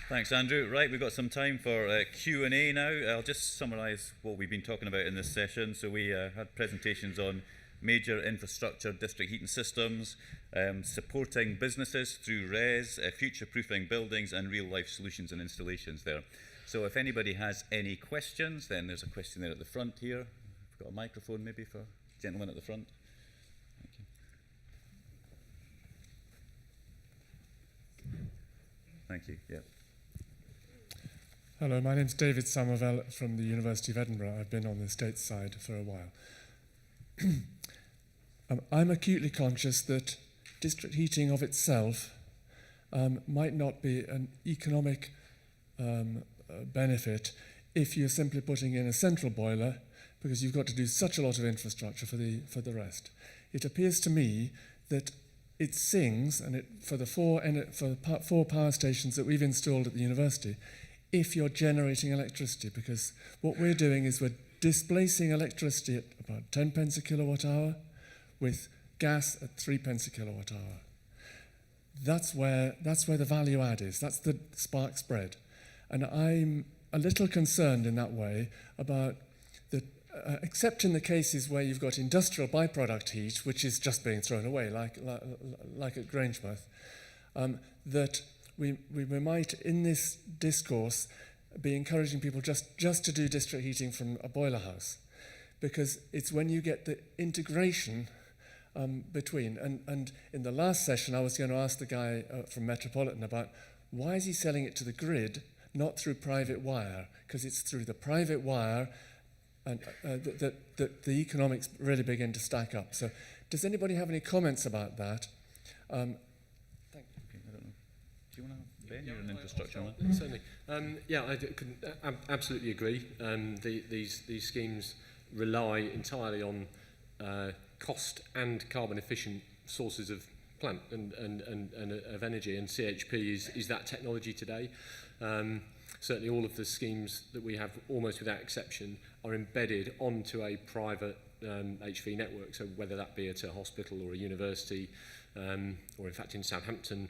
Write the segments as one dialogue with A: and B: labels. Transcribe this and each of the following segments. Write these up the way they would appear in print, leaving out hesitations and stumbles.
A: Thanks, Andrew. Right, we've got some time for Q&A now. I'll just summarise what we've been talking about in this session. So we had presentations on major infrastructure district heating systems, supporting businesses through RES, future-proofing buildings and real-life solutions and installations there. So if anybody has any questions, then there's a question there at the front here. We've got a microphone maybe for the gentleman at the front. Thank you. Yeah.
B: Hello, my name's David Somerville from the University of Edinburgh. I've been on the States side for a while. I'm acutely conscious that district heating of itself might not be an economic benefit if you're simply putting in a central boiler, because you've got to do such a lot of infrastructure for the rest. It appears to me that it sings, and for the four power stations that we've installed at the university, if you're generating electricity, because what we're doing is we're displacing electricity at about 10 pence a kilowatt hour with gas at 3 pence a kilowatt hour. That's where the value add is. That's the spark spread. And I'm a little concerned in that way about the except in the cases where you've got industrial byproduct heat, which is just being thrown away, like at Grangemouth, that we might, in this discourse, be encouraging people just to do district heating from a boiler house, because it's when you get the integration between. And in the last session, I was going to ask the guy from Metropolitan about why is he selling it to the grid, not through private wire, because it's through the private wire and that the economics really begin to stack up. So does anybody have any comments about that? Thank you.
A: Okay, I don't know. Do you want to, Ben, you're an infrastructure man?
C: Certainly. I absolutely agree. These schemes rely entirely on cost and carbon efficient sources of plant and of energy, and CHP is that technology today. Certainly all of the schemes that we have, almost without exception, are embedded onto a private HV network. So whether that be at a hospital or a university, or in fact in Southampton,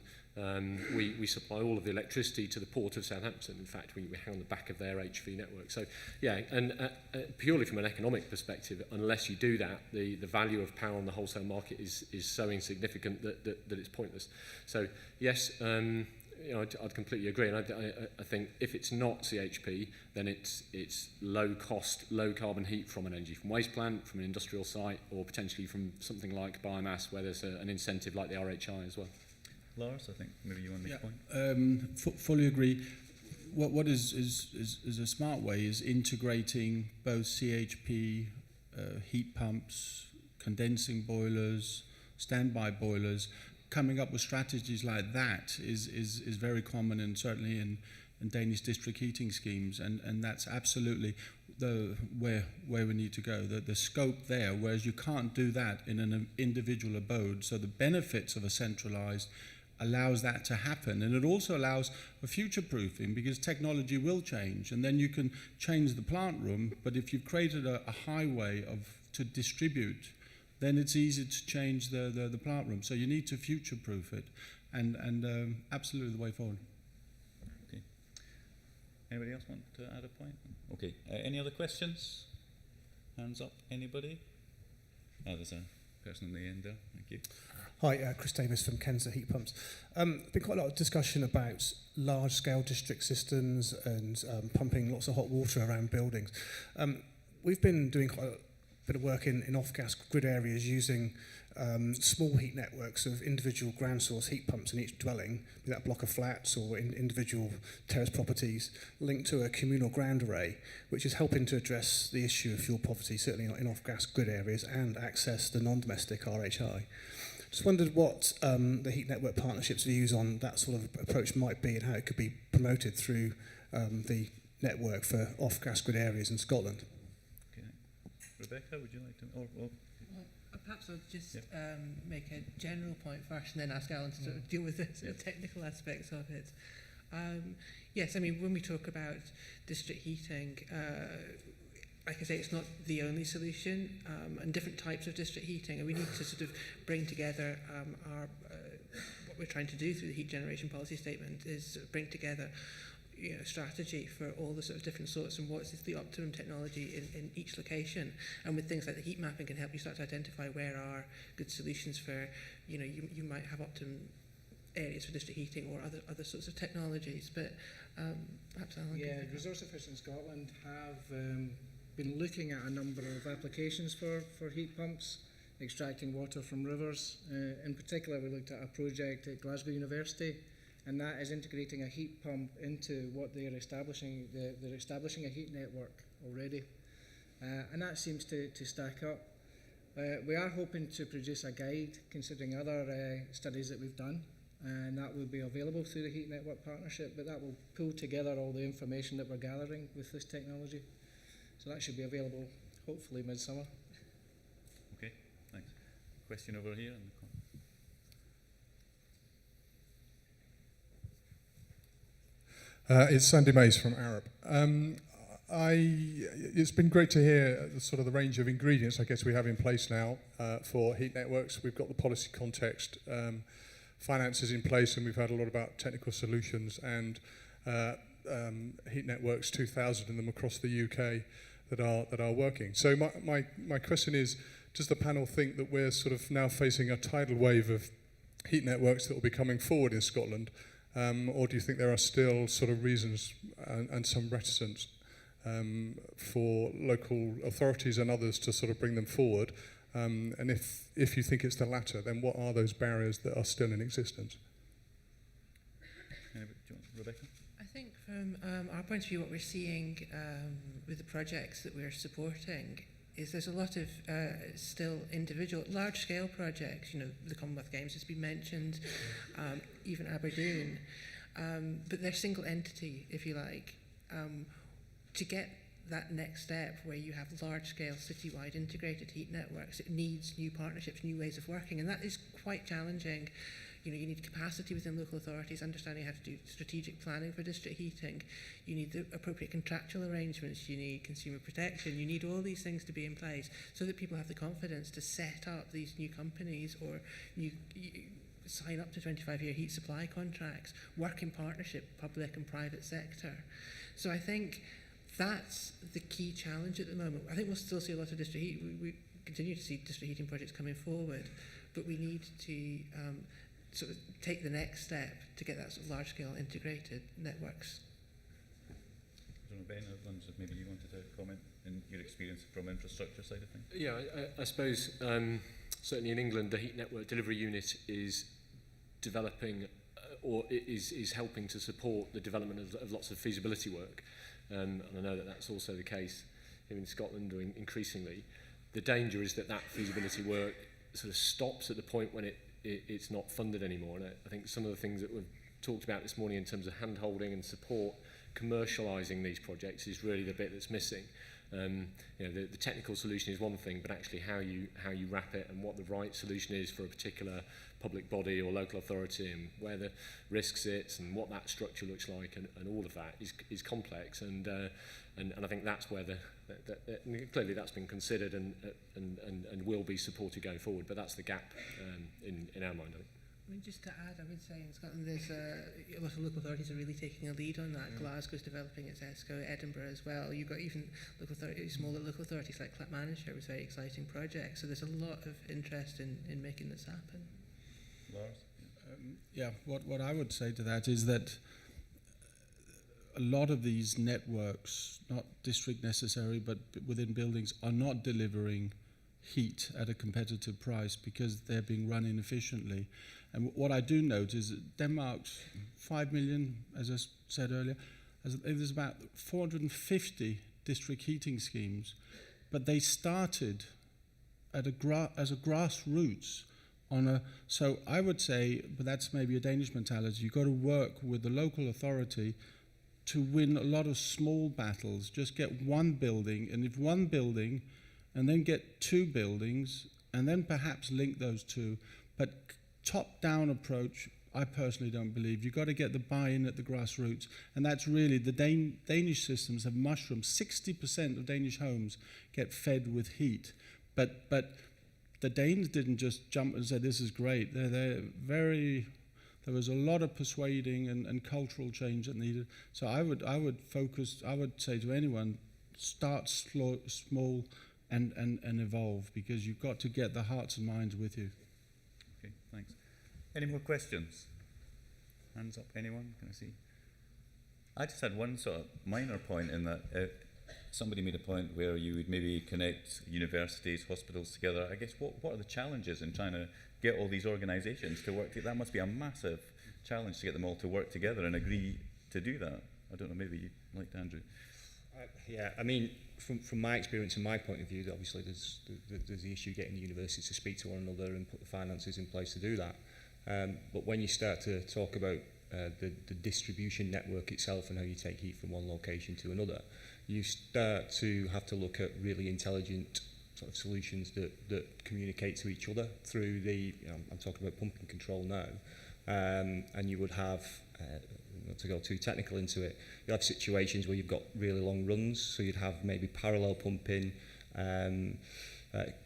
C: we supply all of the electricity to the port of Southampton. In fact, we hang on the back of their HV network. So yeah, and purely from an economic perspective, unless you do that, the value of power on the wholesale market is so insignificant that it's pointless. So yes, I'd completely agree, and I think if it's not CHP, then it's low cost, low carbon heat from an energy from waste plant, from an industrial site, or potentially from something like biomass, where there's an incentive like the RHI as well.
A: Lars, I think maybe you want to make a point.
D: Fully agree. What is a smart way is integrating both CHP, heat pumps, condensing boilers, standby boilers. Coming up with strategies like that is very common, and certainly in Danish district heating schemes, and that's absolutely where we need to go. The scope there, whereas you can't do that in an individual abode. So the benefits of a centralized allows that to happen, and it also allows for future proofing, because technology will change, and then you can change the plant room. But if you've created a highway to distribute, then it's easy to change the plant room. So you need to future-proof it, and absolutely the way forward.
A: Okay. Anybody else want to add a point? Okay. Any other questions? Hands up. Anybody? Oh, there's a person in the end there. Thank you.
E: Hi, Chris Davis from Kenza Heat Pumps. Been quite a lot of discussion about large-scale district systems and pumping lots of hot water around buildings. We've been doing quite a bit of work in off-gas grid areas using small heat networks of individual ground source heat pumps in each dwelling, be that block of flats or in individual terrace properties, linked to a communal ground array, which is helping to address the issue of fuel poverty, certainly in off-gas grid areas, and access the non-domestic RHI. Just wondered what the Heat Network Partnership's views on that sort of approach might be, and how it could be promoted through the network for off-gas grid areas in Scotland.
A: Okay. Rebecca, would you like to?
F: Well, perhaps I'll just make a general point first, and then ask Alan to sort of deal with the sort of technical aspects of it. Yes, I mean, when we talk about district heating, like I say, it's not the only solution, and different types of district heating, and we need to sort of bring together our we're trying to do through the heat generation policy statement is sort of bring together strategy for all the sort of different sorts and what is the optimum technology in each location. And with things like the heat mapping can help you start to identify where are good solutions for, you might have optimum areas for district heating or other sorts of technologies. But perhaps Alan.
G: Yeah, Resource Efficient Scotland have been looking at a number of applications for heat pumps, extracting water from rivers. In particular, we looked at a project at Glasgow University, and that is integrating a heat pump into what they're establishing. They're establishing a heat network already, and that seems to stack up. We are hoping to produce a guide considering other studies that we've done, and that will be available through the Heat Network Partnership, but that will pull together all the information that we're gathering with this technology. So that should be available hopefully midsummer.
A: Okay, thanks. Question over here.
H: It's Sandy Mays from Arab. It's been great to hear the sort of the range of ingredients I guess we have in place now for heat networks. We've got the policy context, finances in place, and we've heard a lot about technical solutions and heat networks, 2,000 of them across the UK that are working. So my question is, does the panel think that we're sort of now facing a tidal wave of heat networks that will be coming forward in Scotland? Or do you think there are still sort of reasons and some reticence for local authorities and others to sort of bring them forward? And if you think it's the latter, then what are those barriers that are still in existence?
A: Rebecca?
F: I think from our point of view, what we're seeing with the projects that we're supporting is there's a lot of still individual, large-scale projects. The Commonwealth Games has been mentioned, even Aberdeen, but they're single entity, if you like. To get that next step where you have large-scale, citywide integrated heat networks, it needs new partnerships, new ways of working, and that is quite challenging. You need capacity within local authorities, understanding how to do strategic planning for district heating. You need the appropriate contractual arrangements. You need consumer protection. You need all these things to be in place so that people have the confidence to set up these new companies or sign up to 25-year heat supply contracts, work in partnership, public and private sector. So I think that's the key challenge at the moment. I think we'll still see a lot of district heat. We continue to see district heating projects coming forward, but we need to sort of take the next step to get that sort of large-scale integrated networks.
A: I don't know, Ben, maybe you wanted to comment in your experience from infrastructure side of things?
C: Yeah, I suppose certainly in England, the Heat Network Delivery Unit is developing or is helping to support the development of lots of feasibility work. And I know that that's also the case here in Scotland or increasingly. The danger is that feasibility work sort of stops at the point when it's not funded anymore. And I think some of the things that we've talked about this morning in terms of hand-holding and support, commercialising these projects is really the bit that's missing. The technical solution is one thing, but actually how you wrap it and what the right solution is for a particular public body or local authority and where the risk sits and what that structure looks like and all of that is complex. And I think that's where clearly that's been considered and will be supported going forward. But that's the gap in our mind, I think.
F: I mean, just to add, I would say in Scotland there's a lot of local authorities are really taking a lead on that. Glasgow's developing its ESCO, Edinburgh as well. You've got even smaller local authorities like Clackmannanshire with very exciting projects. So there's a lot of interest in making this happen.
A: Lars?
D: What I would say to that is that a lot of these networks, not district necessary, but within buildings, are not delivering heat at a competitive price because they're being run inefficiently. And what I do note is that Denmark's 5 million, as I said earlier, there's about 450 district heating schemes, but they started at as a grassroots so I would say, but that's maybe a Danish mentality, you've got to work with the local authority to win a lot of small battles. Just get one building, and if one building, and then get two buildings, and then perhaps link those two. But top-down approach, I personally don't believe. You've got to get the buy-in at the grassroots, and that's really, the Danish systems have mushroomed. 60% of Danish homes get fed with heat. But the Danes didn't just jump and say, this is great. They're very There was a lot of persuading and cultural change that needed. So I would say to anyone, start small and evolve, because you've got to get the hearts and minds with you.
A: Okay, thanks. Any more questions? Hands up, anyone? Can I see? I just had one sort of minor point in that somebody made a point where you would maybe connect universities, hospitals together. I guess what are the challenges in trying to get all these organisations to work together? That must be a massive challenge to get them all to work together and agree to do that. I don't know, maybe you'd like to, Andrew.
I: Yeah, I mean, from my experience and my point of view, obviously there's the issue getting the universities to speak to one another and put the finances in place to do that. But when you start to talk about the distribution network itself and how you take heat from one location to another, you start to have to look at really intelligent sort of solutions that communicate to each other through the, I'm talking about pumping control now, and you would have, not to go too technical into it, you have situations where you've got really long runs, so you'd have maybe parallel pumping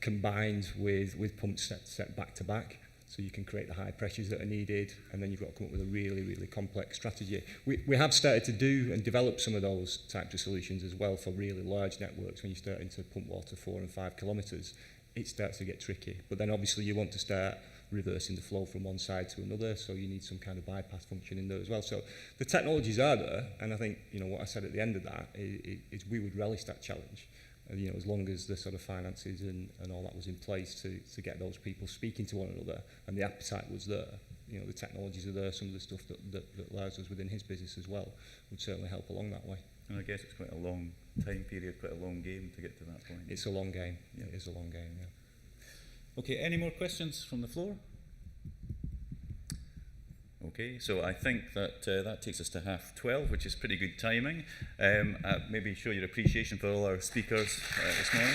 I: combined with pumps set back to back, so you can create the high pressures that are needed, and then you've got to come up with a really, really complex strategy. We have started to do and develop some of those types of solutions as well for really large networks. When you start into pump water 4 and 5 kilometres, it starts to get tricky. But then obviously you want to start reversing the flow from one side to another, so you need some kind of bypass function in there as well. So the technologies are there, and I think, what I said at the end of that is we would relish that challenge. As long as the sort of finances and all that was in place to get those people speaking to one another, and the appetite was there. The technologies are there. Some of the stuff that Lars does within his business as well would certainly help along that way.
A: And I guess it's quite a long time period, quite a long game to get to that point.
I: It's a long game. Yeah. It is a long game, yeah.
A: Okay, any more questions from the floor? Okay, so I think that that takes us to 12:30, which is pretty good timing. Maybe show your appreciation for all our speakers this morning.